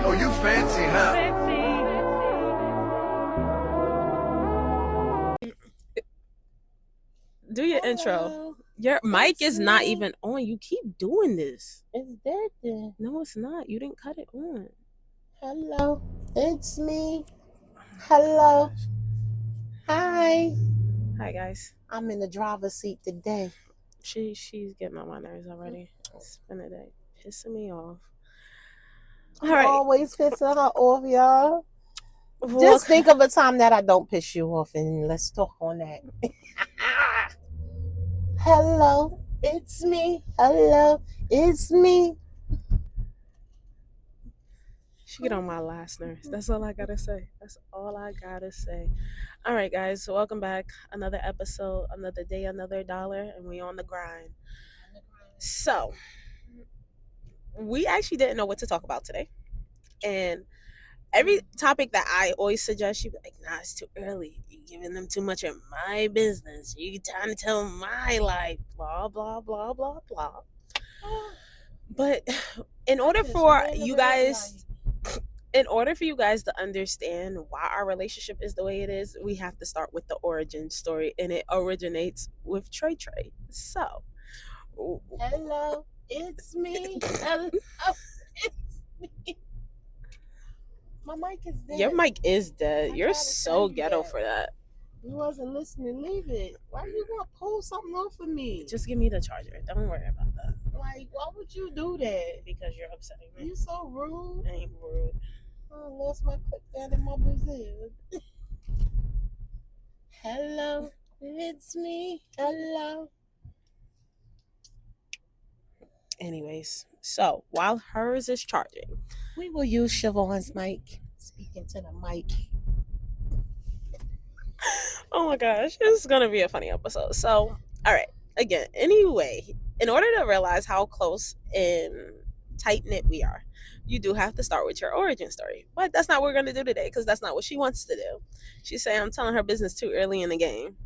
Oh, you fancy, huh? Do your intro. Your mic is not even on. You keep doing this. It's dead then. No, it's not. You didn't cut it on. Hello, it's me. Hello. Hi. Hi guys. I'm in the driver's seat today. She's getting on my nerves already. It's been a day. Pissing me off. I'm always pissing her off, y'all. Just think of a time that I don't piss you off and let's talk on that. Hello, it's me. Hello, it's me. She get on my last nerves. That's all I gotta say. That's all I gotta say. All right, guys. So welcome back. Another episode, another day, another dollar, and we on the grind. So we actually didn't know what to talk about today, and every topic that I always suggest, you be like, nah, it's too early. You're giving them too much of my business. You trying to tell my life, blah blah blah blah blah. But in order for you guys to understand why our relationship is the way it is, we have to start with the origin story, and it originates with Trey Trey. So, hello, it's me. Hello, it's me. My mic is dead. Your mic is dead. You're so ghetto for that. You wasn't listening. Leave it. Why you gonna pull something off of me? Just give me the charger. Don't worry about that. Like, why would you do that? Because you're upsetting me. You so rude. I ain't rude. I lost my clip down in my Brazil. Hello, it's me. Hello. Anyways, so while hers is charging, we will use Siobhan's mic. Speaking to the mic. Oh my gosh, this is gonna be a funny episode. So, all right, again, anyway, in order to realize how close and tight knit we are, you do have to start with your origin story. But that's not what we're gonna do today, because that's not what she wants to do. She's saying I'm telling her business too early in the game.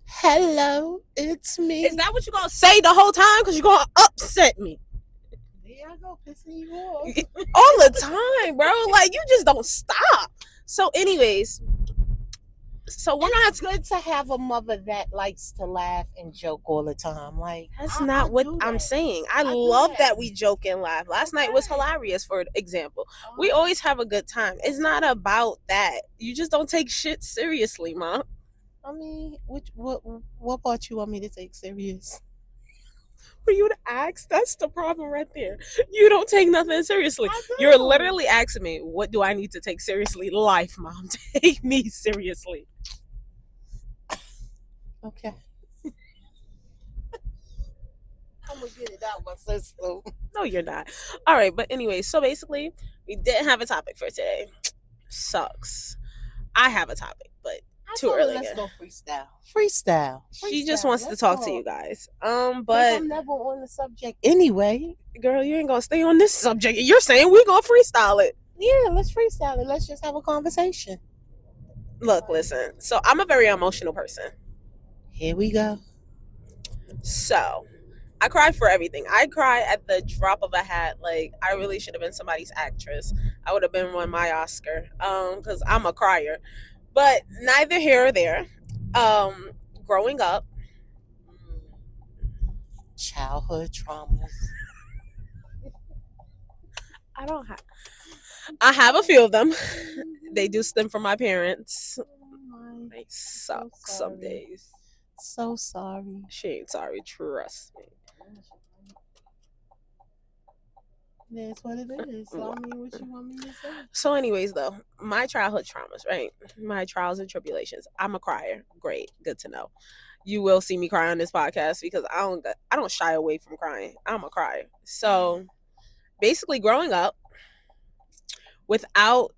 Hello, it's me. Is that what you're gonna say the whole time? Because you're gonna upset me. There I go, pissing you off all the time, bro. Like, you just don't stop. So, anyways. So we're gonna have good to have a mother that likes to laugh and joke all the time. Like, that's not what I'm saying. I love that we joke and laugh. Last night was hilarious, for example. We always have a good time. It's not about that. You just don't take shit seriously, Mom. I mean, what part you want me to take serious? For you to ask, that's the problem right there. You don't take nothing seriously. You're literally asking me, what do I need to take seriously? Life, Mom. Take me seriously. Okay. I'm gonna get it out my system. No, you're not. All right, but anyway, so basically, we didn't have a topic for today. Sucks. I have a topic, but too early. Let's go freestyle. She just wants to talk to you guys. But I'm never on the subject anyway. Girl, you ain't gonna stay on this subject. You're saying we're gonna freestyle it. Yeah, let's freestyle it. Let's just have a conversation. Look, listen. So I'm a very emotional person. Here we go. So I cry for everything. I cry at the drop of a hat. Like, I really should have been somebody's actress. I would have been won my Oscar. Because I'm a crier. But neither here or there. Growing up, childhood traumas. I have a few of them. They do stem from my parents. They suck some days. So sorry. She ain't sorry, trust me. That's what it is. So, I mean, what you want me to say? So anyways, though, my childhood traumas, right? My trials and tribulations. I'm a crier. Great. Good to know. You will see me cry on this podcast because I don't shy away from crying. I'm a crier. So basically, growing up without,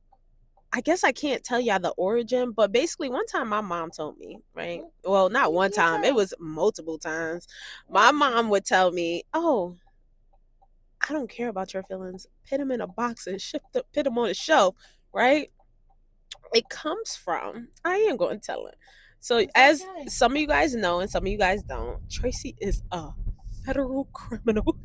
I guess I can't tell y'all the origin, but basically one time my mom told me, right? Well, not one time. It was multiple times. My mom would tell me, oh, I don't care about your feelings. Put them in a box and put them on a shelf, right? It comes from, I am going to tell it. So as some of you guys know and some of you guys don't, Tracy is a federal criminal.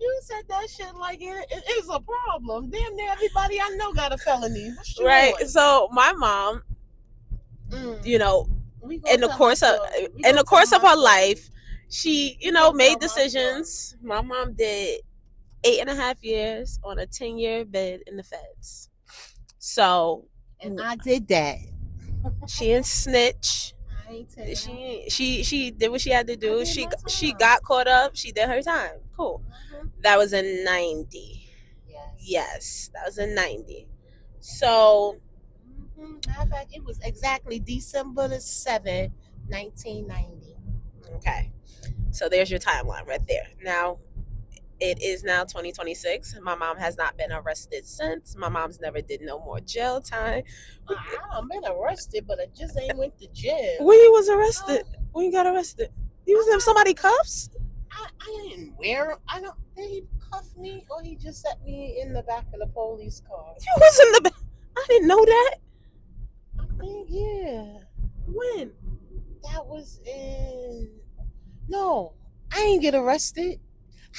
You said that shit like it is a problem. Damn near everybody I know got a felony. What's you right? on? So my mom, you know, in the course of her life, she, made decisions. My mom did 8.5 years on a 10-year bid in the feds. So, and I did that. She didn't snitch. She did what she had to do. She got caught up. She did her time. Cool. That was in 90. Yes, that was in 90. So, matter of fact, it was exactly December the 7th, 1990. Okay. So there's your timeline right there. Now, it is now 2026. My mom has not been arrested since. My mom's never did no more jail time. I've been arrested, but I just ain't went to jail. When you was arrested? When you got arrested? You was in somebody cuffs? I didn't wear. I don't. Did he cuff me or he just set me in the back of the police car? You was in the back. I didn't know that. I think yeah. When? That was in. No, I didn't get arrested.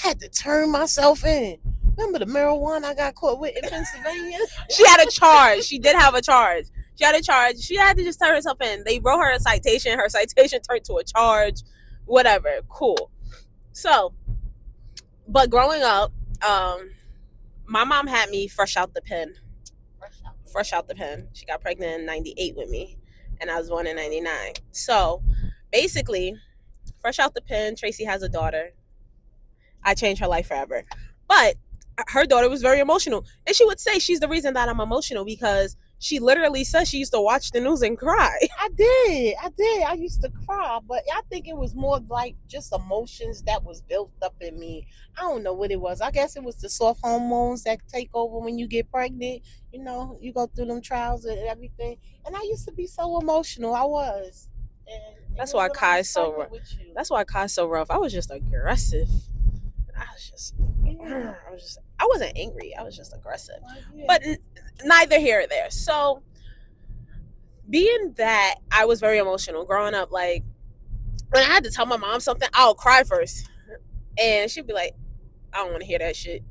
I had to turn myself in. Remember the marijuana I got caught with in Pennsylvania? She had a charge. She did have a charge. She had a charge. She had to just turn herself in. They wrote her a citation. Her citation turned to a charge. Whatever. Cool. So, but growing up, my mom had me fresh out the pen. Fresh out the pen. She got pregnant in 98 with me, and I was born in 99. So, basically, fresh out the pen, Tracy has a daughter. I changed her life forever. But her daughter was very emotional. And she would say she's the reason that I'm emotional because she literally says she used to watch the news and cry. I did. I used to cry, but I think it was more like just emotions that was built up in me. I don't know what it was. I guess it was the soft hormones that take over when you get pregnant. You know, you go through them trials and everything. And I used to be so emotional. I was. And that's why Kai's so rough. That's why Kai's so rough. I was just aggressive. I wasn't angry. I was just aggressive. But neither here or there. So, being that I was very emotional growing up, like, when I had to tell my mom something, I'll cry first. And she'd be like, I don't want to hear that shit.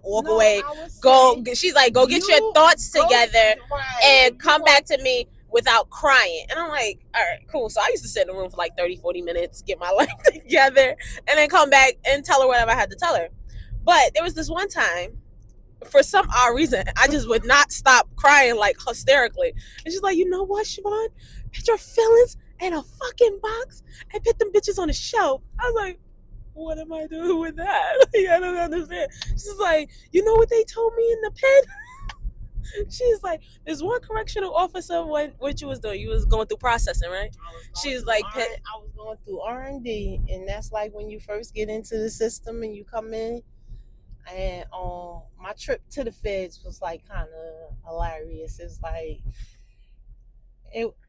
Walk away. Go. She's like, go get your thoughts together and come back to me without crying. And I'm like, all right, cool. So I used to sit in the room for like 30, 40 minutes, get my life together, and then come back and tell her whatever I had to tell her. But there was this one time, for some odd reason, I just would not stop crying like hysterically. And she's like, you know what, Siobhan? Put your feelings in a fucking box and put them bitches on a shelf. I was like, what am I doing with that? Like, I don't understand. She's like, you know what they told me in the pen? She's like, there's one correctional officer. What you was doing? You was going through processing, right? She's like, I was going through R&D, and that's like when you first get into the system and you come in. And my trip to the feds was like kind of hilarious. It's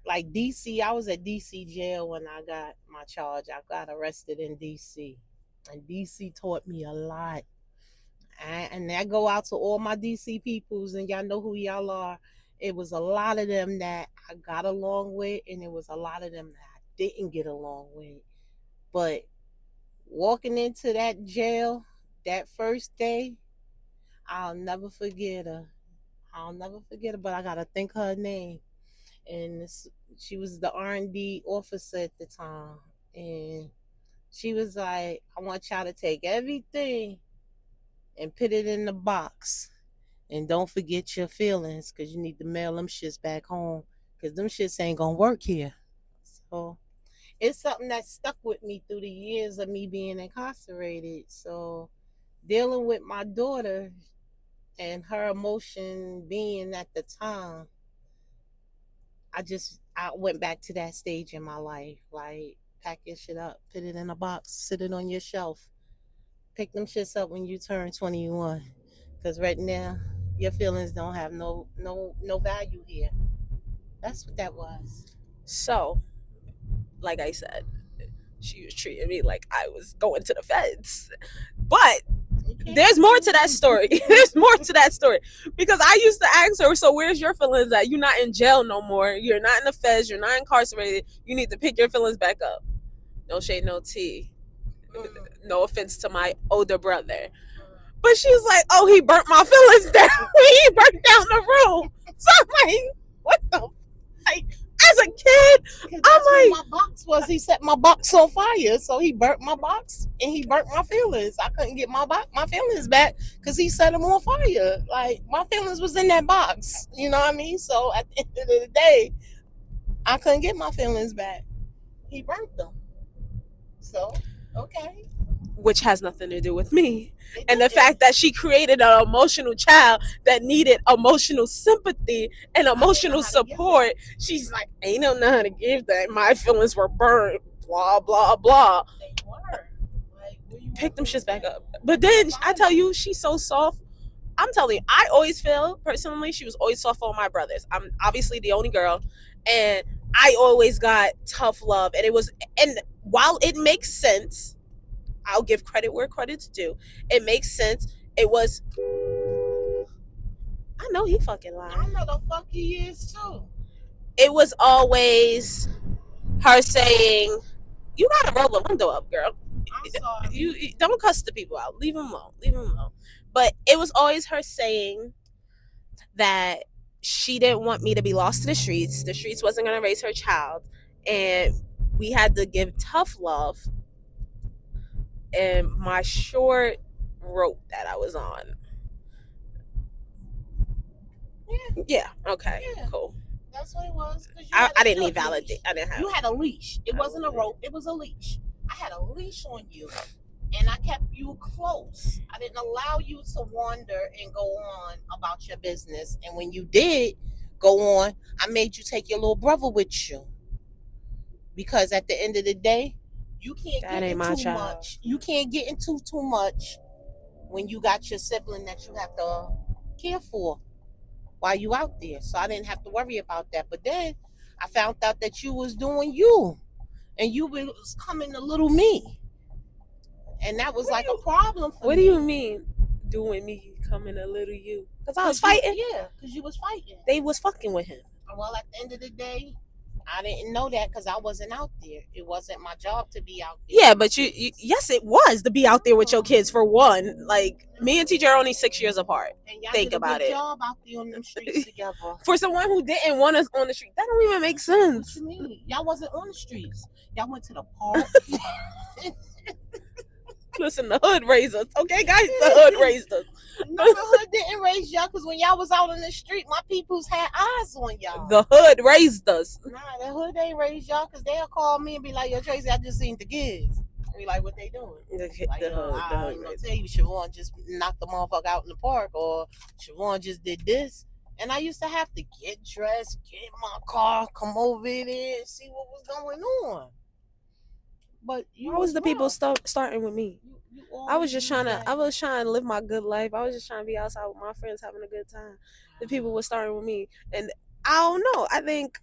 like DC. I was at DC jail when I got my charge. I got arrested in DC, and DC taught me a lot. And I go out to all my DC peoples, and y'all know who y'all are. It was a lot of them that I got along with, and it was a lot of them that I didn't get along with. But walking into that jail that first day, I'll never forget her. But I gotta think her name. And she was the R&D officer at the time, and she was like, I want y'all to take everything and put it in the box, and don't forget your feelings, because you need to mail them shits back home, because them shits ain't gonna work here. So it's something that stuck with me through the years of me being incarcerated. So dealing with my daughter and her emotion being at the time, I went back to that stage in my life. Like, pack your shit up, put it in a box, sit it on your shelf. Pick them shits up when you turn 21. Because right now, your feelings don't have no value here. That's what that was. So, like I said, she was treating me like I was going to the feds. But there's more to that story. There's more to that story. Because I used to ask her, so where's your feelings at? You're not in jail no more. You're not in the feds. You're not incarcerated. You need to pick your feelings back up. No shade, no tea. No offense to my older brother. But she's like, oh, he burnt my feelings down when he burnt down the room. So I'm like, what the? Like, as a kid, Because I'm that's what like, my box was. He set my box on fire, so he burnt my box and he burnt my feelings. I couldn't get my feelings back because he set them on fire. Like my feelings was in that box. You know what I mean? So at the end of the day, I couldn't get my feelings back. He burnt them. So okay. which has nothing to do with me. It And the didn't. fact that she created an emotional child that needed emotional sympathy and I didn't know emotional how to give support, she's like, ain't no know how to give that. My feelings were burned, blah, blah, blah. They were. Like, where you Pick want them me to shits back say? up. But I then can't I find tell it. you, she's so soft. I'm telling you, I always feel personally she was always soft on my brothers. I'm obviously the only girl, and I always got tough love. And it was, and while it makes sense, I'll give credit where credit's due. It makes sense. It was, I know he fucking I lied. know the fuck he is too. It was always her saying, "You gotta roll the window up, girl. I'm sorry. You don't cuss the people out. Leave them alone. Leave them alone." But it was always her saying that she didn't want me to be lost to the streets. The streets wasn't gonna raise her child, and we had to give tough love. And my short rope that I was on. Yeah. Yeah. Okay. Yeah. Cool. That's what it was. I didn't need validate. I didn't have. You had a leash. It wasn't a rope. It was a leash. I had a leash on you, and I kept you close. I didn't allow you to wander and go on about your business. And when you did go on, I made you take your little brother with you, because at the end of the day, you can't That get ain't my into child. much. You can't get into too much when you got your sibling that you have to care for while you out there. So I didn't have to worry about that. But then I found out that you was doing you, and you was coming to little me, and that was like a problem for me. What do you mean, doing me coming a little you? Because I was fighting. Yeah, because you was fighting. They was fucking with him. Well, at the end of the day, I didn't know that because I wasn't out there. It wasn't my job to be out there. Yeah, but yes, it was to be out there with your kids for one. Like me and TJ are only 6 years apart. And y'all Think did a about good it. job out there on them streets together. For someone who didn't want us on the street, that don't even make What sense. you mean? Y'all wasn't on the streets. Y'all went to the park. Listen, the hood raised us. Okay, guys, the hood raised us. No, the hood didn't raise y'all because when y'all was out on the street, my peoples had eyes on y'all. The hood raised us. Nah, the hood ain't raised y'all because they'll call me and be like, "Yo, Tracy, I just seen the kids." I be like, "What they doing?" Like, The hood I ain't gonna raised us. tell you, Siobhan just knocked the motherfucker out in the park, or Siobhan just did this. And I used to have to get dressed, get in my car, come over there and see what was going on. But you Why was as the people well. starting with me? You I was always just do trying to. that. I was trying to live my good life. I was just trying to be outside with my friends, having a good time. The people were starting with me, and I don't know. I think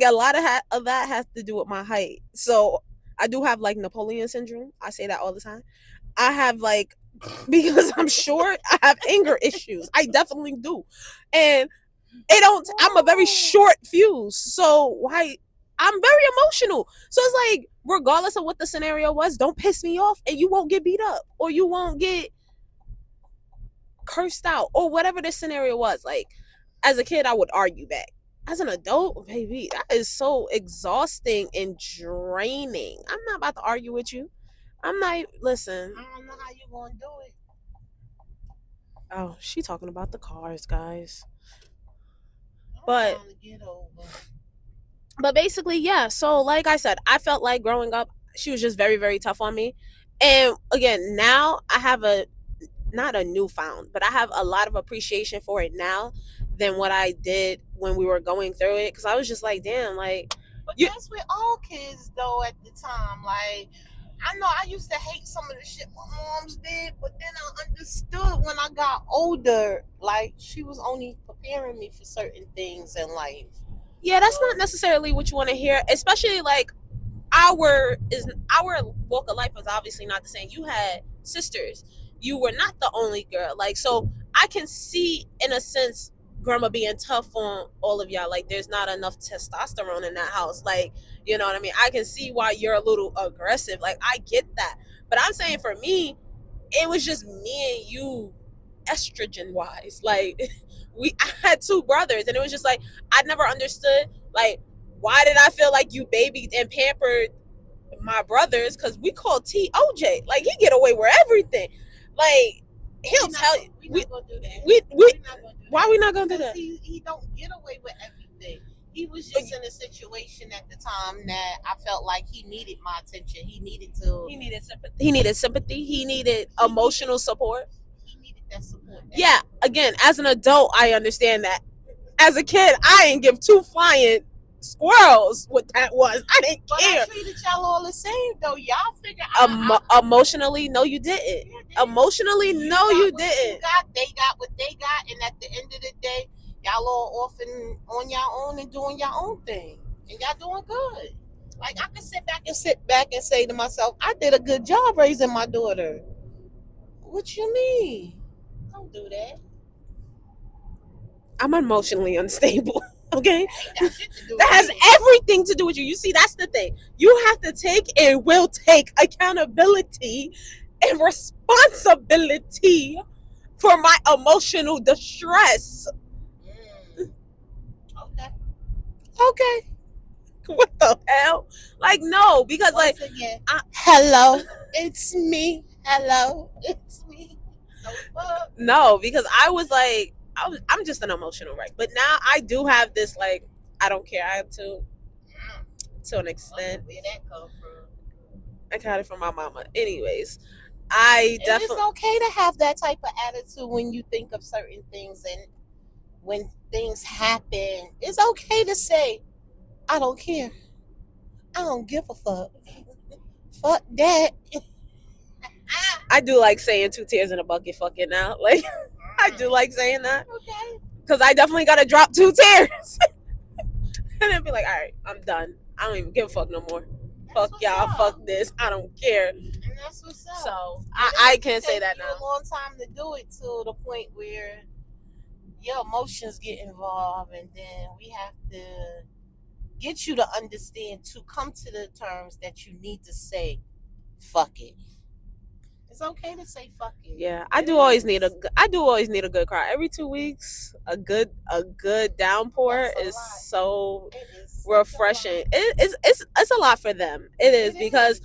a lot of that has to do with my height. So I do have like Napoleon syndrome. I say that all the time. I have like because I'm short. I have anger issues. I definitely do, and it don't. I'm a very short fuse. So why? I'm very emotional. So it's like, regardless of what the scenario was, don't piss me off and you won't get beat up or you won't get cursed out or whatever the scenario was. Like, as a kid, I would argue back. As an adult, baby, that is so exhausting and draining. I'm not about to argue with you. I'm not, listen. I don't know how you gonna do it. Oh, she talking about the cars, guys. I'm But trying to get over. but basically, yeah. So like I said, I felt like growing up, she was just very, very tough on me. And again, now I have a not a newfound, but I have a lot of appreciation for it now than what I did when we were going through it. Because I was just like, damn, like But you. that's with all kids though at the time. Like, I know I used to hate some of the shit my moms did, but then I understood when I got older, like she was only preparing me for certain things in life. Yeah, that's not necessarily what you want to hear, especially like our walk of life was obviously not the same. You had sisters. You were not the only girl. Like, so I can see in a sense grandma being tough on all of y'all. Like, there's not enough testosterone in that house. Like, you know what I mean? I can see why you're a little aggressive. Like, I get that. But I'm saying for me, it was just me and you, estrogen wise. Like I had two brothers, and it was just like I never understood like why did I feel like you babied and pampered my brothers, because we call T OJ. Like he get away with everything. Like he'll tell you. We not gonna do that. We not gonna do why that. we not gonna do Because that? he don't get away with everything. He was just in a situation at the time that I felt like he needed my attention. He needed to. He needed sympathy. He needed sympathy. He needed emotional support. He needed that support. Yeah. Again, as an adult, I understand that. As a kid, I didn't give two flying squirrels what that was. I didn't But care. I treated y'all all the same though. Y'all figure Emotionally, no, you didn't. Emotionally, no, you didn't. They got what they got, and at the end of the day, y'all all off and on your own and doing your own thing, and y'all doing good. Like I can sit back and say to myself, I did a good job raising my daughter. What you mean? Don't do that. I'm emotionally unstable. Okay, That has everything to do with you. You see, that's the thing. You have to take and will take accountability and responsibility for my emotional distress. Okay. Okay. What the hell? Like, no, because Once again, hello, it's me. Hello, it's me. No, because I was like, I'm just an emotional wreck. But now I do have this, like, I don't care. I have to an extent. Where that come from? I got it from my mama. Anyways, I definitely. It's okay to have that type of attitude when you think of certain things, and when things happen, it's okay to say, I don't care. I don't give a fuck. Fuck that. I do like saying 2 tears in a bucket fucking now. Like, I do like saying that. Okay. Because I definitely got to drop 2 tears. And then be like, all right, I'm done. I don't even give a fuck no more. Fuck y'all. Fuck this. I don't care. And that's what's up. So, I can't say that now. It a long time to do it, to the point where your emotions get involved, and then we have to get you to understand, to come to the terms that you need to say, fuck it. It's okay to say fuck it. Yeah, I do always need a good cry. Every 2 weeks, a good downpour is so refreshing. It's a lot for them. It is, because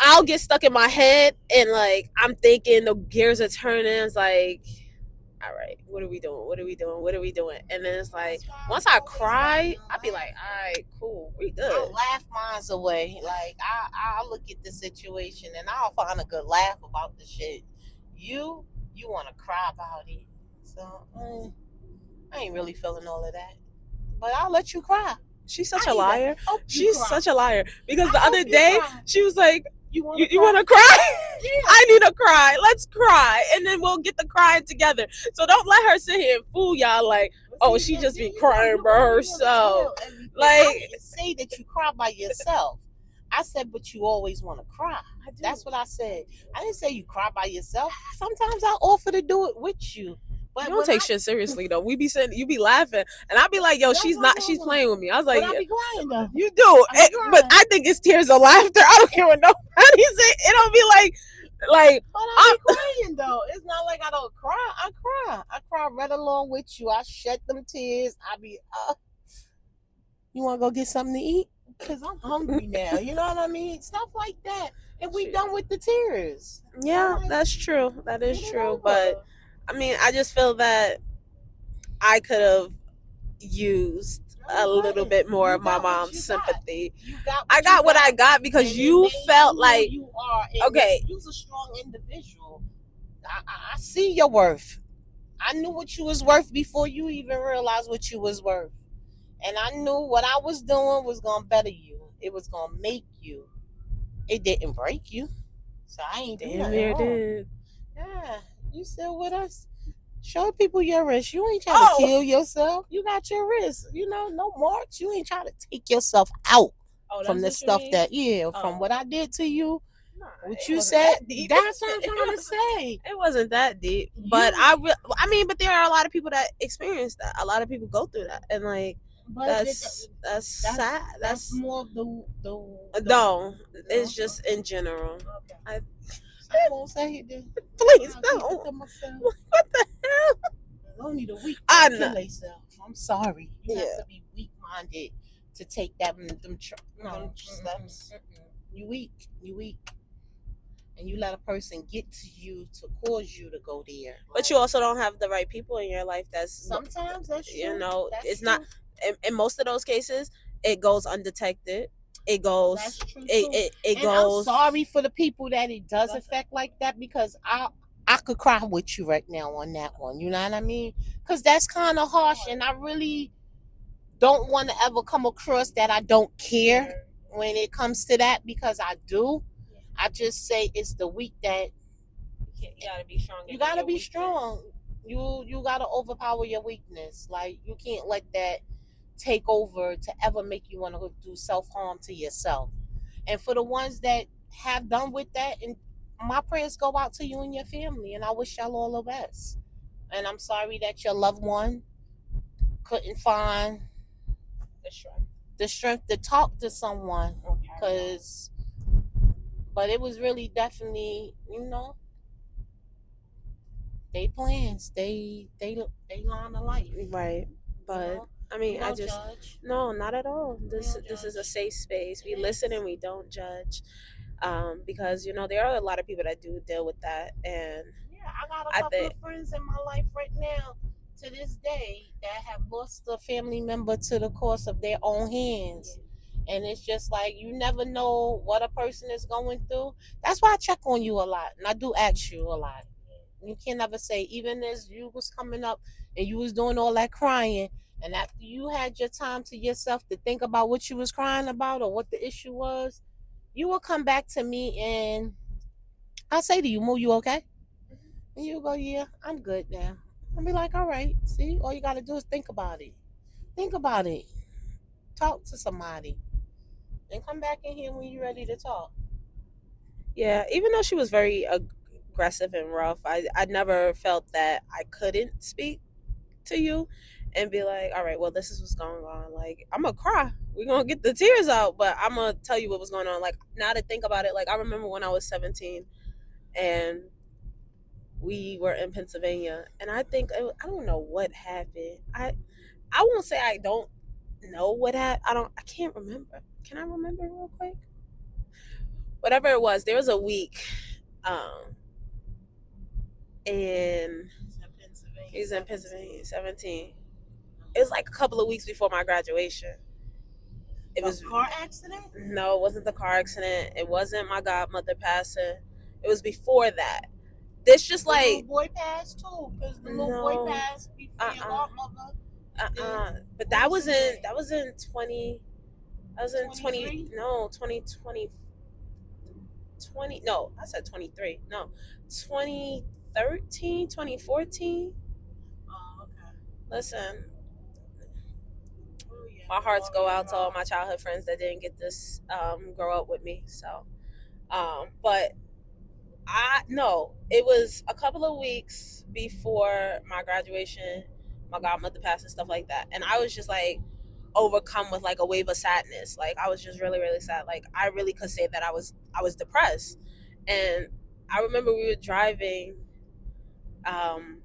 I'll get stuck in my head and like I'm thinking the gears are turning. It's like, all right, what are we doing? What are we doing? What are we doing? And then it's like, once I cry, I'll be like, all right, cool, we good. I'll laugh miles away. Like I'll look at the situation and I'll find a good laugh about the shit. You want to cry about it, so I ain't really feeling all of that. But I'll let you cry. She's such a liar. She's such a liar, because the other day she was like, you want to cry? Yeah. I need to cry. Let's cry, and then we'll get the crying together. So don't let her sit here and fool y'all like, oh, she just be crying by herself. Like, I didn't say that you cry by yourself. I said, but you always want to cry. That's what I said. I didn't say you cry by yourself. Sometimes I offer to do it with you. But you don't take shit seriously though. We be saying, you be laughing, and I be like, yo, she's playing with me. I was like, but I be crying though. You do, but I think it's tears of laughter. I don't care what nobody say. It don't be like. But I be crying though. It's not like I don't cry. I cry. I cry right along with you. I shed them tears. I be, you want to go get something to eat? Because I'm hungry now. You know what I mean? Stuff like that. And we done with the tears. Yeah, that's true. That is true. But I mean, I just feel that I could have used a little bit more of my mom's sympathy. I got what I got because you felt like you are. Okay, you're a strong individual. I see your worth. I knew what you was worth before you even realized what you was worth. And I knew what I was doing was going to better you. It was going to make you. It didn't break you. So I ain't doing nothing wrong. Did. Yeah. You still with us? Show people your wrist. You ain't trying to kill yourself. You got your wrist. You know, no marks. You ain't trying to take yourself out from the stuff from what I did to you. What you said, that's what I'm trying to say. It wasn't that deep, but but there are a lot of people that experience that. A lot of people go through that, and like, But That's sad. that's more of the No, no. it's just in general. Okay. I I won't say it then. please I'll keep it don't. to myself. What the hell? Only the weak I don't know. kill themselves. I'm sorry. You have Yeah, to be weak minded to take that them no steps. You weak. You weak. And you let a person get to you to cause you to go there. But you also don't have the right people in your life. That's Sometimes that's you true. know, That's it's not. true. In most of those cases, it goes undetected. It goes. That's true It too. it, it And I'm goes. sorry for the people that it does affect like that because I could cry with you right now on that one. You know what I mean? Because that's kind of harsh, and I really don't want to ever come across that I don't care when it comes to that because I do. I just say it's the weak that You gotta be strong. you gotta be strong. You gotta overpower your weakness. Like you can't let that take over to ever make you want to do self harm to yourself. And for the ones that have done with that, and my prayers go out to you and your family, and I wish y'all all the best. And I'm sorry that your loved one couldn't find the strength to talk to someone, because, but it was really definitely, they plans, they line of life, Right. But I we mean, I don't just judge. no, not at all. We don't This is a judge. safe space. We It listen is. and we don't judge. Because there are a lot of people that do deal with that, and Yeah, I got a I couple think of friends in my life right now to this day that have lost a family member to the course of their own hands. And it's just like you never know what a person is going through. That's why I check on you a lot. And I do ask you a lot. You can't never say, even as you was coming up and you was doing all that crying, and after you had your time to yourself to think about what you was crying about or what the issue was, you will come back to me and I'll say to you, Moo, you okay? And you go, yeah, I'm good now. I'll be like, all right, see, all you got to do is think about it. Think about it. Talk to somebody. And come back in here when you're ready to talk. yeah, even though she was very aggressive and rough, I never felt that I couldn't speak to you and be like, all right, well, this is what's going on. Like, I'm gonna cry. We're gonna get the tears out, but I'm gonna tell you what was going on. Like, now to think about it, like, I remember when I was 17 and we were in Pennsylvania, and I don't know what happened. I won't say I don't know what happened. I can't remember. Can I remember real quick? Whatever it was, there was a week, um, and he's in Pennsylvania, 17. It was like a couple of weeks before my graduation. It was a car accident? No, it wasn't the car accident. It wasn't my godmother passing. It was before that. This just The like little boy passed too, because the little boy no, passed before your godmother. But What was his name? that was in 20. I was in 20. 23? No, 2020. 20. No, I said 23. No, 2013, 2014. Oh, okay. Listen, Oh, yeah. my hearts go out to all my childhood friends that didn't get this grow up with me. So, but I no, it was a couple of weeks before my graduation. My godmother passed and stuff like that, and I was just like overcome with like a wave of sadness. Like I was just really really sad. Like I really could say that I was depressed, and I remember we were driving. Um,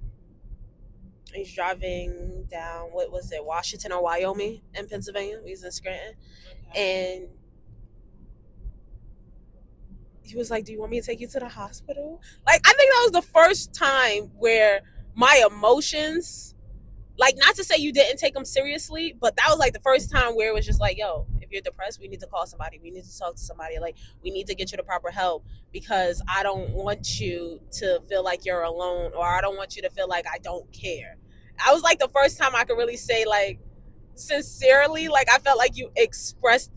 He's driving down what was it, Washington or Wyoming in Pennsylvania. He's in Scranton, and he was like, "Do you want me to take you to the hospital?" Like I think that was the first time where my emotions, like not to say you didn't take them seriously, but that was like the first time where it was just like, "Yo, if you're depressed, we need to call somebody. We need to talk to somebody. Like we need to get you the proper help because I don't want you to feel like you're alone, or I don't want you to feel like I don't care." I was like the first time I could really say like sincerely, like I felt like you expressed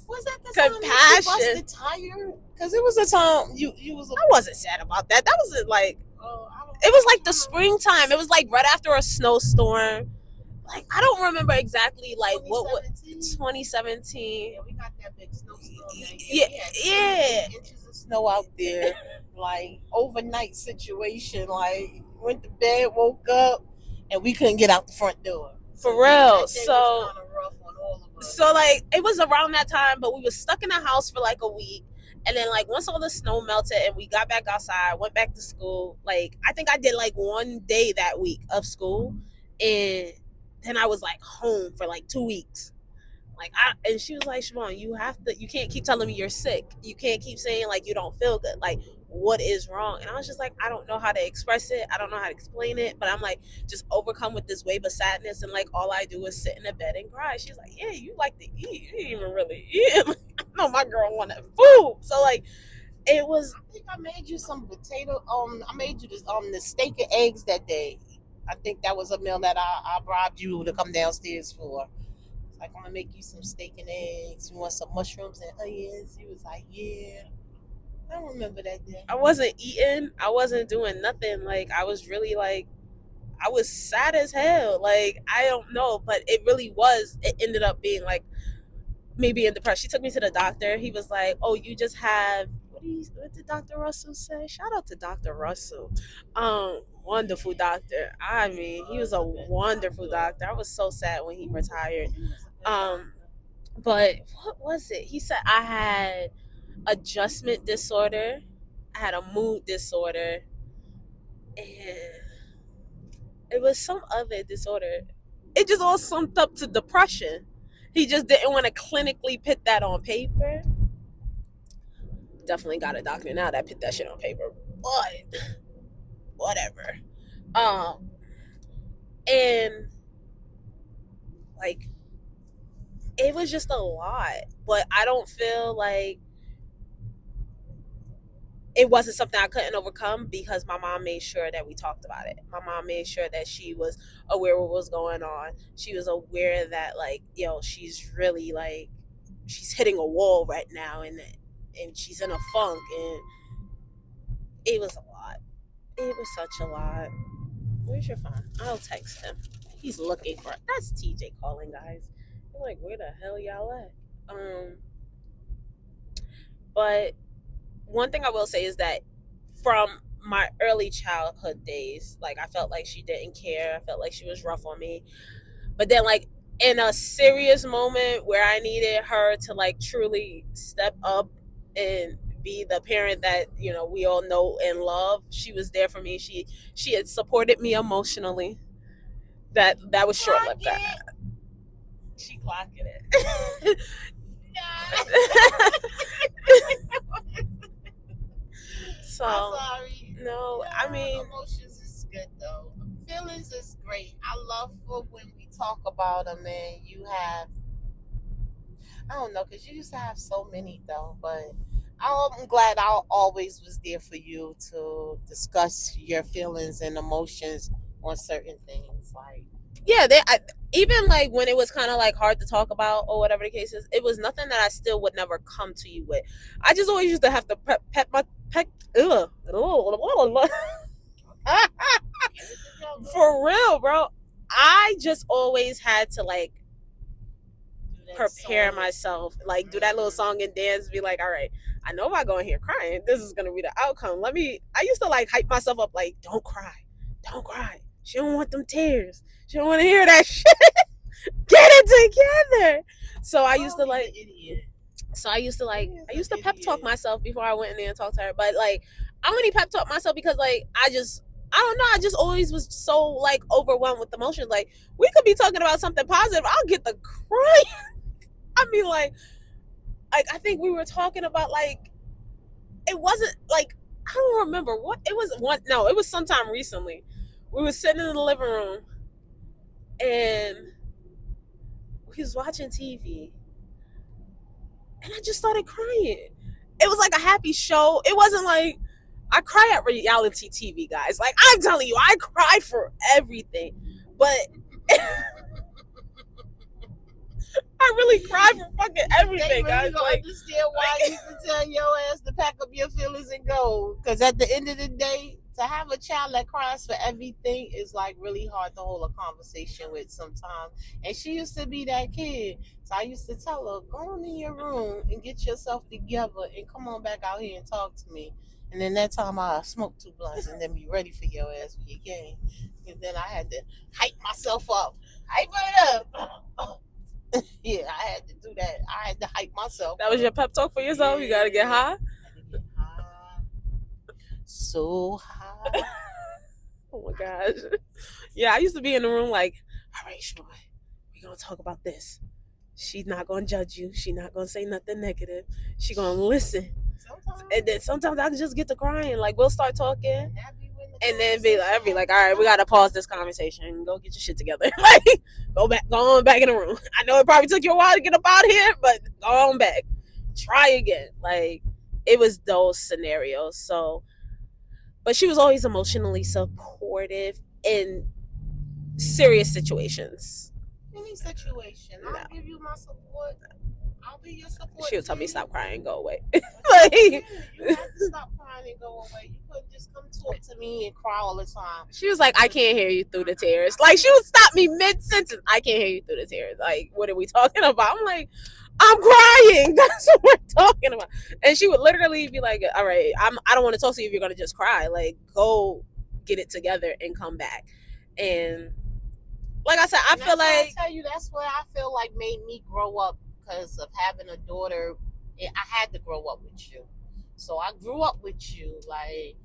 Was that the compassion. time that you busted tire? Because it was a time you was. I wasn't sad about that. That wasn't like. Oh, It was like the springtime. It was like right after a snowstorm. Like I don't remember exactly like what 2017. Yeah, we got that big snowstorm. Yeah, yeah. Inches of snow out there, like overnight situation. Like went to bed, woke up, and we couldn't get out the front door. For real. So kind of rough on all of us. So like it was around that time, but we were stuck in the house for like a week. And then like once all the snow melted and we got back outside, went back to school. Like I think I did like one day that week of school, and then I was like home for like 2 weeks. And she was like, Siobhan, you can't keep telling me you're sick. You can't keep saying like you don't feel good. Like, what is wrong? And I was just like, I don't know how to express it. I don't know how to explain it. But I'm like, just overcome with this wave of sadness. And like, all I do is sit in the bed and cry. She's like, yeah, you like to eat. You didn't even really eat. I know my girl wanted food. So like, it was. I think I made you some potato. I made you this the steak and eggs that day. I think that was a meal that I bribed you to come downstairs for. Like, I'm gonna make you some steak and eggs. You want some mushrooms and onions? He was like, yeah. I don't remember that day. I wasn't eating. I wasn't doing nothing. Like, I was really like, I was sad as hell. Like, I don't know, but it really was. It ended up being like me being depressed. She took me to the doctor. He was like, oh, you just have, what did Dr. Russell say? Shout out to Dr. Russell. Wonderful doctor. I mean, he was a wonderful doctor. I was so sad when he retired. But what was it? He said I had adjustment disorder, I had a mood disorder, and it was some other disorder. It just all summed up to depression. He just didn't want to clinically put that on paper. Definitely got a doctor now that put that shit on paper. But whatever. Um and like it was just a lot. But I don't feel like it wasn't something I couldn't overcome because my mom made sure that we talked about it. My mom made sure that she was aware of what was going on. She was aware that like, she's really like she's hitting a wall right now, and she's in a funk, and it was a lot. It was such a lot. Where's your phone? I'll text him. He's looking for it. That's TJ calling, guys. I'm like, where the hell y'all at? But one thing I will say is that from my early childhood days, like I felt like she didn't care. I felt like she was rough on me. But then like in a serious moment where I needed her to like truly step up and be the parent that, we all know and love, she was there for me. She had supported me emotionally. That was short lived. She clocking it. So I'm sorry. no, I mean, emotions is good though. Feelings is great. I love for when we talk about them, and you have, I don't know, because you used to have so many though, but I'm glad I always was there for you to discuss your feelings and emotions on certain things. Like, yeah, even like when it was kind of like hard to talk about or whatever the case is, it was nothing that I still would never come to you with. I just always used to have to pet my pet. Ugh. For real, bro. I just always had to like prepare myself, like do that little song and dance, be like, all right, I know if I go in here crying, this is gonna be the outcome. I used to like hype myself up, like, don't cry. She don't want them tears. She don't want to hear that shit. Get it together. So I used to like I used to pep talk myself before I went in there and talked to her. But like I only pep talk myself because like I don't know, I just always was so like overwhelmed with emotions. Like we could be talking about something positive, I'll get the crying. I mean like I think we were talking about like it wasn't like I don't remember what it was. It was sometime recently. We were sitting in the living room and we was watching TV and I just started crying. It was like a happy show. It wasn't like I cry at reality TV, guys. Like I'm telling you, I cry for everything. But I really cry for fucking everything, guys. Like, understand why I used to tell your ass to pack up your feelings and go. Because at the end of the day, to have a child that cries for everything is like really hard to hold a conversation with sometimes. And she used to be that kid. So I used to tell her, go on in your room and get yourself together and come on back out here and talk to me. And then that time I smoke 2 blunts and then be ready for your ass when you came. And then I had to hype myself up. Hype it up. Yeah, I had to do that. I had to hype myself. That was your pep talk for yourself. You gotta get high. Had to get high. So high. Oh my gosh. Yeah, I used to be in the room like, all right, Shmoy, we're gonna talk about this. She's not gonna judge you. She's not gonna say nothing negative. She's gonna listen. And then sometimes I can just get to crying. Like we'll start talking, and then be like, all right, we gotta pause this conversation. Go get your shit together. Like go on back in the room. I know it probably took you a while to get up out here, but go on back. Try again. Like it was those scenarios. So, but she was always emotionally supportive in serious situations. Any situation, I'll give you my support. I'll be your support. She'll tell me stop crying, go away. Like you have to stop crying and go away. You couldn't just come talk to me and cry all the time. She was like, I can't hear you through the tears. Like she would stop me mid sentence. I can't hear you through the tears. Like what are we talking about? I'm like, I'm crying. That's what we're talking about. And she would literally be like, all right, I don't want to talk to you if you're gonna just cry. Like go get it together and come back. And like I said, I feel like I tell you that's what I feel like made me grow up because of having a daughter. I had to grow up with you, so I grew up with you. Like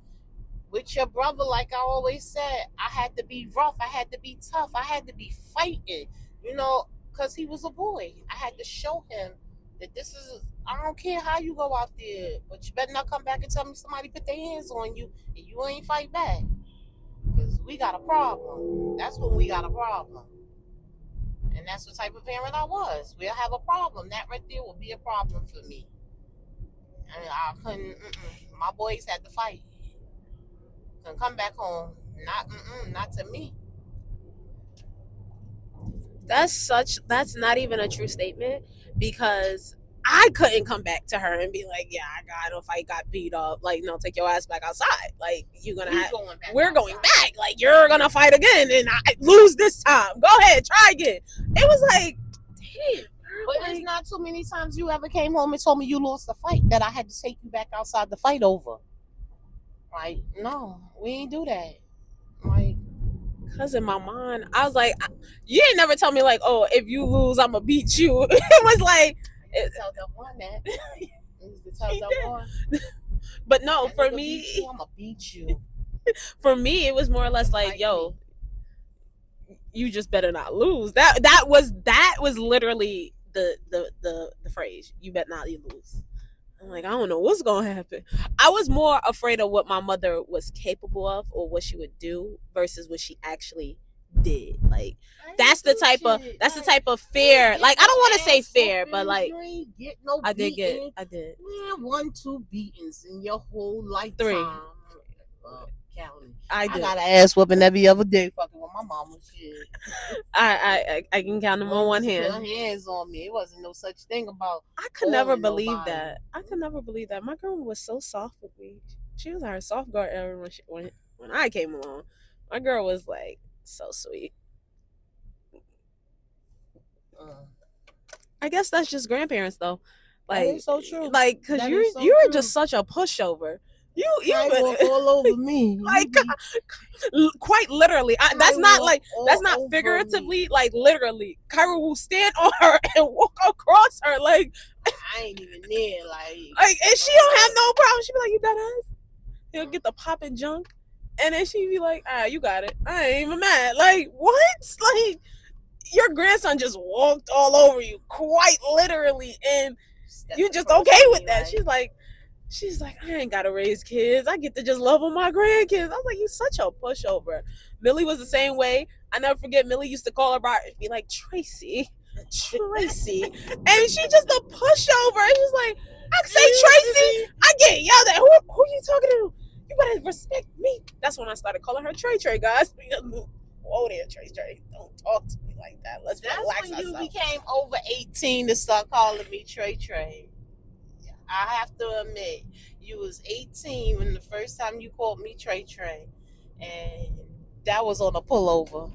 with your brother, like I always said, I had to be rough. I had to be tough. I had to be fighting. You know, because he was a boy. I had to show him that this is. I don't care how you go out there, but you better not come back and tell me somebody put their hands on you and you ain't fight back. Because we got a problem. That's when we got a problem. And that's the type of parent I was. We'll have a problem. That right there will be a problem for me. And I couldn't, my boys had to fight. Couldn't come back home. Not to me. That's not even a true statement because I couldn't come back to her and be like, yeah, I got a fight, got beat up. Like, no, take your ass back outside. Like, we're going back. Like, you're gonna fight again and I lose this time. Go ahead, try again. It was like, damn. But it's not too many times you ever came home and told me you lost a fight that I had to take you back outside the fight over. Like, no, we ain't do that. Like, because in my mind, I was like, you ain't never tell me like, oh, if you lose, I'm gonna beat you. It was like, tell that one that. Tell that one. But no, for me, I'm gonna beat you. For me, it was more or less like, yo, you just better not lose. That was literally the phrase. You better not lose. I'm like, I don't know what's gonna happen. I was more afraid of what my mother was capable of or what she would do versus what she actually did. Like that's the type of fear. Like I don't want to say fear, but like I did. Man, 1-2 beatings in your whole lifetime. 3. I got an ass whooping every other day fucking with my mama. Shit. I can count them on one hand. Put hands on me. It wasn't no such thing about. I could never believe that. My girl was so soft with me. She was our soft girl era when I came along. My girl was like so sweet. I guess that's just grandparents though. Like that is so true. Like because you were just such a pushover. You walk all over me. Like quite literally. That's not figuratively. Like literally, Kyra will stand on her and walk across her. Like I ain't even there. Like and she don't have no problem. She be like, you dead ass. He'll get the popping junk, and then she be like, you got it. I ain't even mad. Like what? Like your grandson just walked all over you, quite literally, and you just okay with that. She's like, I ain't gotta raise kids. I get to just love on my grandkids. I was like, you such a pushover. Millie was the same way. I never forget. Millie used to call her by and be like, Tracy, and she just a pushover. And she's like, I say Tracy, I get yelled at. Who are you talking to? You better respect me. That's when I started calling her Trey, guys. Whoa there, Trey. Don't talk to me like that. Let's relax ourselves. That's when you became over 18 to start calling me Trey. I have to admit, you was 18 when the first time you called me Trey, and that was on a pullover.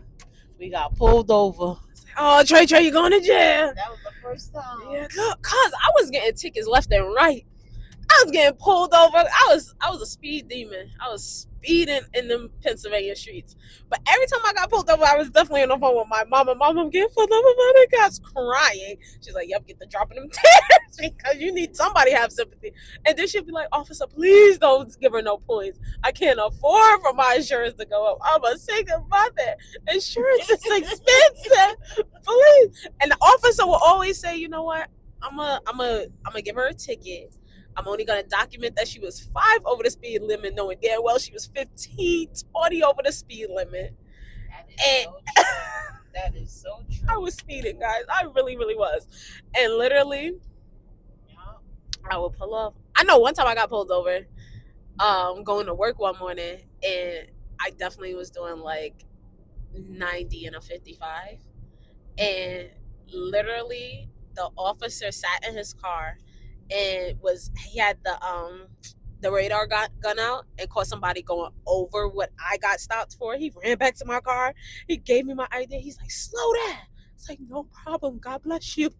We got pulled over. Oh, Trey, you going to jail? That was the first time. Yeah, cause I was getting tickets left and right. I was getting pulled over. I was a speed demon. I was speeding in the Pennsylvania streets. But every time I got pulled over, I was definitely on the phone with my mom. And mom, I'm getting pulled over by the cops, crying. She's like, "Yep, get the dropping them tears because you need somebody to have sympathy." And then she'd be like, "Officer, please don't give her no points. I can't afford for my insurance to go up. I'm a single mother. Insurance is expensive. Please." And the officer will always say, "You know what? I'm gonna give her a ticket. I'm only gonna document that she was 5 over the speed limit, knowing damn well she was 15, 20 over the speed limit." That is And so true. That is so true. I was speeding, guys. I really, really was. And literally, Yeah. I would pull off. I know one time I got pulled over, going to work one morning, and I definitely was doing like 90 and a 55. And literally, the officer sat in his car and he had the radar gun out and caught somebody going over what I got stopped for. He ran back to my car. He gave me my ID. He's like, "Slow down." It's like, "No problem. God bless you."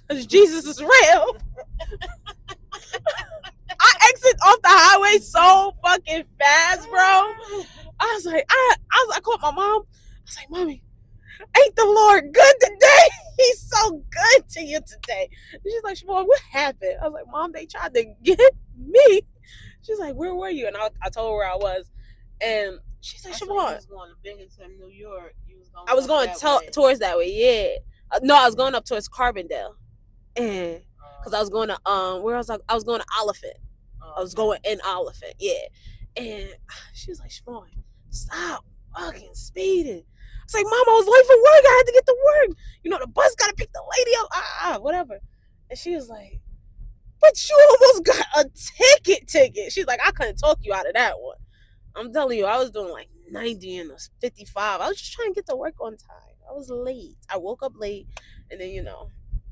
Because Jesus is real. I exit off the highway so fucking fast, bro. I called my mom. I was like, "Mommy, ain't the Lord good today? He's so good to you today." And she's like, "Siobhan, what happened?" I was like, "Mom, they tried to get me." She's like, "Where were you?" And I told her where I was. And she's like, I saw "Siobhan." you was going to Binghamton, New York. You was going I was going towards that way, yeah. No, I was going up towards Carbondale. And because I was going to where else? I was going to Oliphant. I was going in Oliphant, yeah. And she was like, "Siobhan, stop fucking speeding." I was like, "Mom, I was late for work. I had to get to work. You know, the bus got to pick the lady up. Whatever." And she was like, "But you almost got a ticket." She's like, "I couldn't talk you out of that one." I'm telling you, I was doing like 90 and 55. I was just trying to get to work on time. I was late. I woke up late. And then,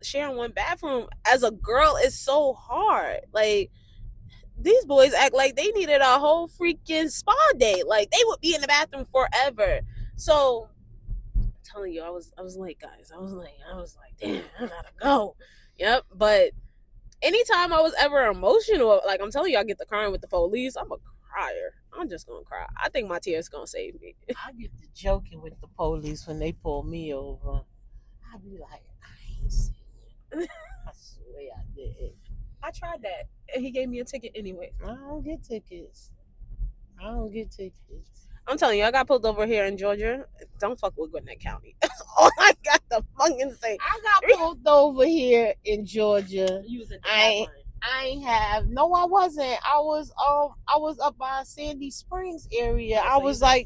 sharing one bathroom as a girl is so hard. Like, these boys act like they needed a whole freaking spa day. Like, they would be in the bathroom forever. So, I'm telling you, I was late, guys. I was like, damn, I gotta go. Yep. But anytime I was ever emotional, like, I'm telling you, I get to crying with the police. I'm a crier. I'm just gonna cry. I think my tears gonna save me. I get to joking with the police when they pull me over. I be like, "I ain't seen you." I swear I did. I tried that, and he gave me a ticket anyway. I don't get tickets. I'm telling you, I got pulled over here in Georgia. Don't fuck with Gwinnett County. That's all I got to fucking say. I got pulled over here in Georgia. You was at the I ain't have. No, I wasn't. I was up by Sandy Springs area. I was like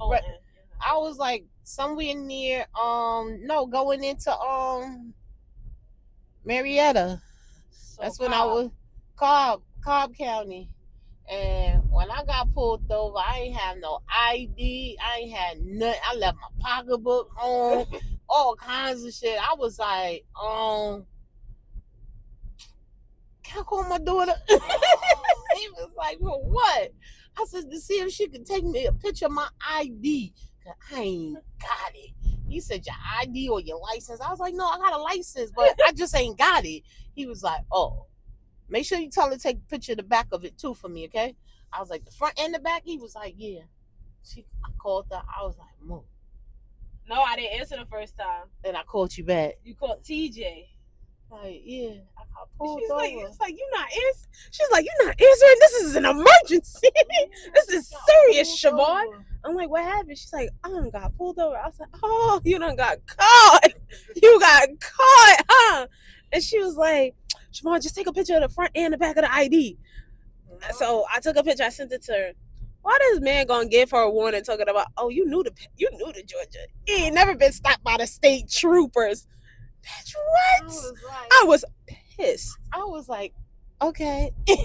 somewhere near no, going into Marietta. That's when I was Cobb County. And when I got pulled over, I ain't have no ID. I ain't had nothing. I left my pocketbook home, all kinds of shit. I was like, can I call my daughter? He was like, "For what?" I said, "To see if she could take me a picture of my ID. Cause I ain't got it." He said, "Your ID or your license?" I was like, "No, I got a license, but I just ain't got it." He was like, "Oh, make sure you tell her to take a picture of the back of it too for me, okay?" I was like, "The front and the back?" He was like, "Yeah." I called her. I was like, "Mom." No, I didn't answer the first time. Then I called you back. You called TJ. Like, yeah, I got pulled She's over. like, "You not answering?" She's like, "You not answering? This is an emergency. This is serious, Siobhan." I'm like, "What happened?" She's like, "I done got pulled over." I was like, "Oh, you done got caught. You got caught, huh?" And she was like, "Siobhan, just take a picture of the front and the back of the ID." So I took a picture. I sent it to her. Why this man gonna give her a warning talking about, "Oh, you new to Georgia. You ain't never been stopped by the state troopers." Bitch, what? I was pissed. I was like, "Okay, you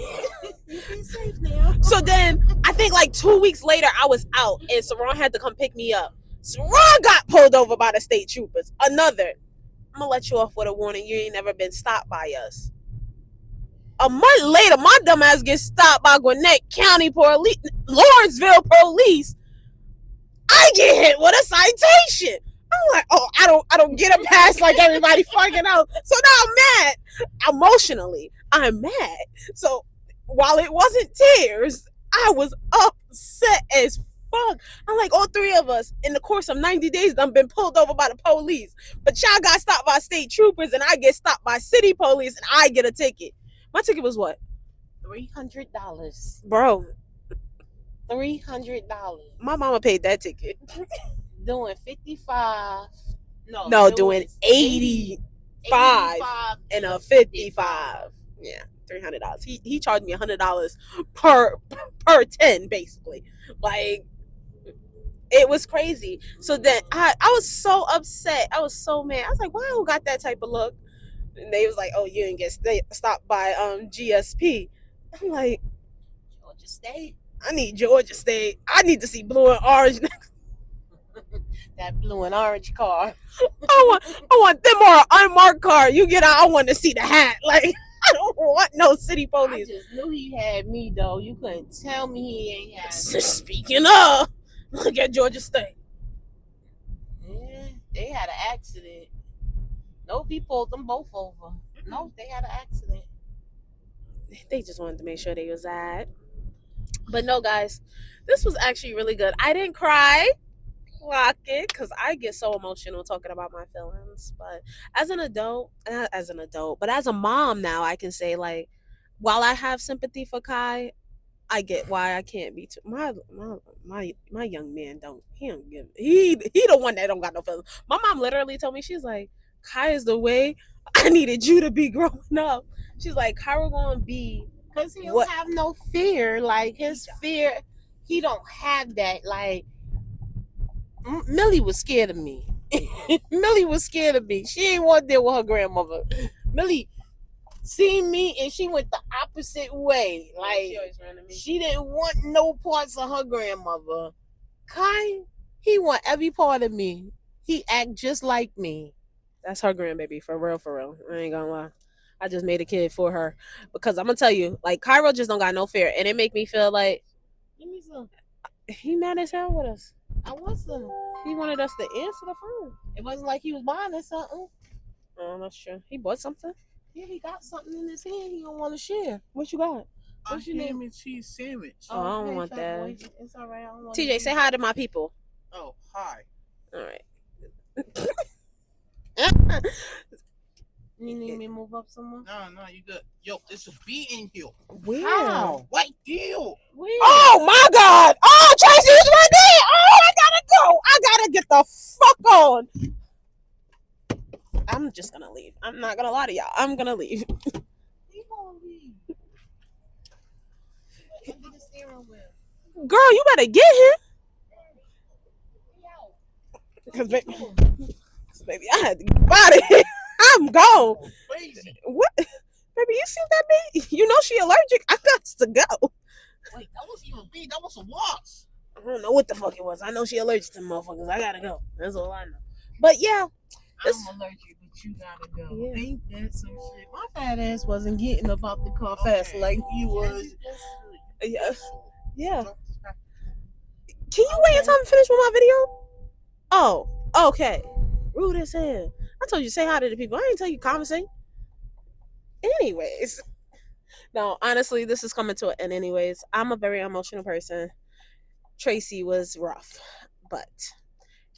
be safe now." So then I think like 2 weeks later I was out and Saran had to come pick me up. Saran got pulled over by the state troopers. Another. I'm gonna let you off with a warning. You ain't never been stopped by us. A month later, my dumb ass gets stopped by Gwinnett County Police, Lawrenceville Police. I get hit with a citation. I'm like, "Oh, I don't get a pass like everybody fucking else." So now I'm mad. Emotionally, I'm mad. So while it wasn't tears, I was upset as fuck. I'm like, all three of us in the course of 90 days done been pulled over by the police. But y'all got stopped by state troopers and I get stopped by city police and I get a ticket. My ticket was what? $300. Bro, $300. my mama paid that ticket. Doing 55. No, doing 85 and a 55. Yeah, $300. He charged me $100 per 10, basically. Like, it was crazy. So then I was so upset. I was so mad. I was like, why who got that type of look? And they was like, oh, you didn't get stopped by GSP. I'm like, Georgia State. I need Georgia State. I need to see blue and orange. That blue and orange car. I want them or an unmarked car. You get out, I want to see the hat. Like, I don't want no city police. I just knew he had me, though. You couldn't tell me he ain't had me. Speaking of, look at Georgia State. Yeah, they had an accident. No, he pulled them both over. No, they had an accident. They just wanted to make sure they was at. But no, guys, this was actually really good. I didn't cry. Clock it, because I get so emotional talking about my feelings. But as an adult, but as a mom now, I can say, like, while I have sympathy for Kai, I get why I can't be too. My young man don't give he the one that don't got no feelings. My mom literally told me, she's like, Kai is the way I needed you to be growing up. She's like, Kai will gonna be, because he don't have no fear. Like, his fear, he don't have that. Like, Millie was scared of me. Millie was scared of me. She ain't want to deal with her grandmother. Millie seen me and she went the opposite way. Like, she didn't want no parts of her grandmother. Kai, he want every part of me. He act just like me. That's her grandbaby, for real, for real. I ain't gonna lie. I just made a kid for her. Because I'm gonna tell you, like, Cairo just don't got no fear. And it make me feel like, give me some. He mad as hell with us. I want some. He wanted us to answer the phone. It wasn't like he was buying us something. Oh, that's true. He bought something. Yeah, he got something in his hand he don't want to share. What you got? What's your ham and cheese sandwich? Oh, I don't want that. Boy. It's all right. I don't want TJ, say hi to my people. Oh, hi. All right. You need me to move up somewhere? No, you good. Yo, there's a bee in here. Where? How? What deal? Where? Oh my God! Oh, Tracy's right there! Oh, I gotta go! I gotta get the fuck on! I'm just gonna leave. I'm not gonna lie to y'all. I'm gonna leave. He gonna leave. Under the steering wheel. Girl, you better get here. Cause baby, I had to get out of here. I'm gone. Crazy. What? Baby, you see that bee? You know she allergic. I got to go. Wait, that wasn't even a bee. That was a wasp. I don't know what the fuck it was. I know she allergic to motherfuckers. I gotta go. That's all I know. But yeah. I'm allergic, but you gotta go. Yeah. Ain't that some shit? My fat ass wasn't getting up out the car fast like you was. Yeah. Yeah. Can you wait until I'm finished with my video? Oh, okay. Rude as hell. I told you to say hi to the people. I didn't tell you conversate. Anyways. No, honestly, this is coming to an end anyways. I'm a very emotional person. Tracy was rough, but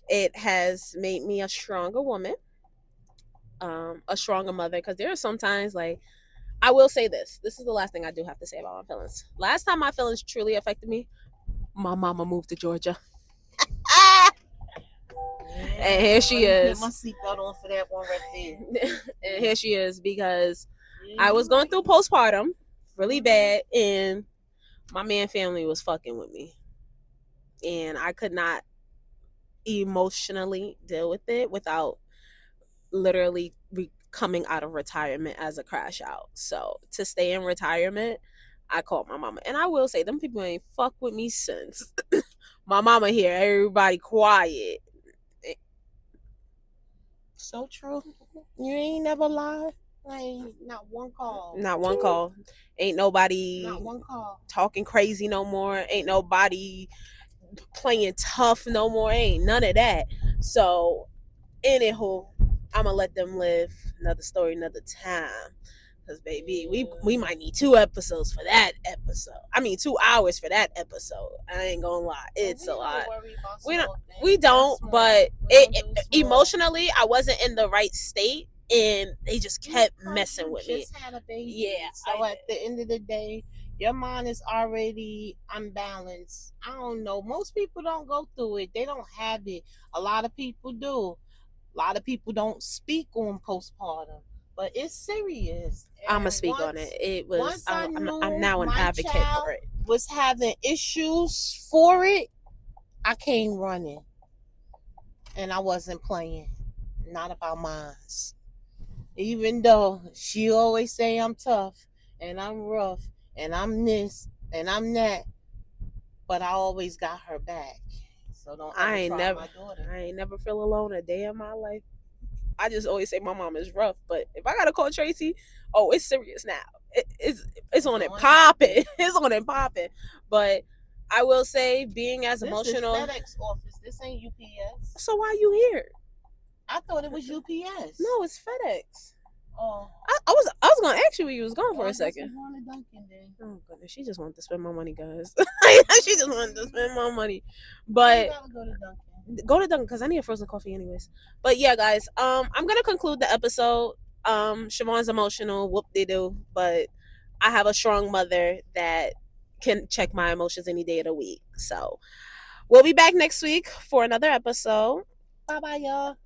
it has made me a stronger woman, a stronger mother, because there are sometimes, like, I will say this is the last thing I do have to say about my feelings. Last time my feelings truly affected me, my mama moved to Georgia. And here she is. Put my seatbelt on for that one right there. And here she is, because I was going through postpartum really bad, and my man family was fucking with me, and I could not emotionally deal with it without literally coming out of retirement as a crash out. So to stay in retirement, I called my mama, and I will say them people ain't fuck with me since. My mama here, everybody quiet. So true. You ain't never lied. Like, not one call. Not one call. Ain't nobody Not one call. talking crazy no more. Ain't nobody playing tough no more. Ain't none of that. So, anywho, I'ma let them live. Another story, another time. Cause baby, we might need 2 episodes for that episode. I mean 2 hours for that episode. I ain't gonna lie, it's a lot. We don't, but emotionally, I wasn't in the right state, and they just kept messing with me. Just had a baby. Yeah, So at the end of the day, your mind is already unbalanced. I don't know. Most people don't go through it. They don't have it. A lot of people do. A lot of people don't speak on postpartum, but it's serious. I'm gonna speak on it. It was. Once I knew I'm now an my advocate child for it. was having issues for it, I came running, and I wasn't playing. Not about mine. Even though she always say I'm tough and I'm rough and I'm this and I'm that, but I always got her back. So don't ever I ain't try never, my daughter. I ain't never feel alone a day in my life. I just always say my mom is rough, but if I gotta call Tracy, oh, it's serious now. It's on it popping. It's on it popping. But I will say, being as emotional. This is FedEx office. This ain't UPS. So why you here? I thought it was UPS. No, it's FedEx. Oh, I was gonna ask you where you was going for a second. Going to Dunkin' then. Oh goodness, she just wanted to spend my money, guys. She just wanted to spend my money, but You gotta go to Dunkin'. Go to Dunkin' because I need a frozen coffee anyways. But yeah, guys, I'm gonna conclude the episode. Siobhan's emotional, whoop de doo, but I have a strong mother that can check my emotions any day of the week. So we'll be back next week for another episode. Bye bye, y'all.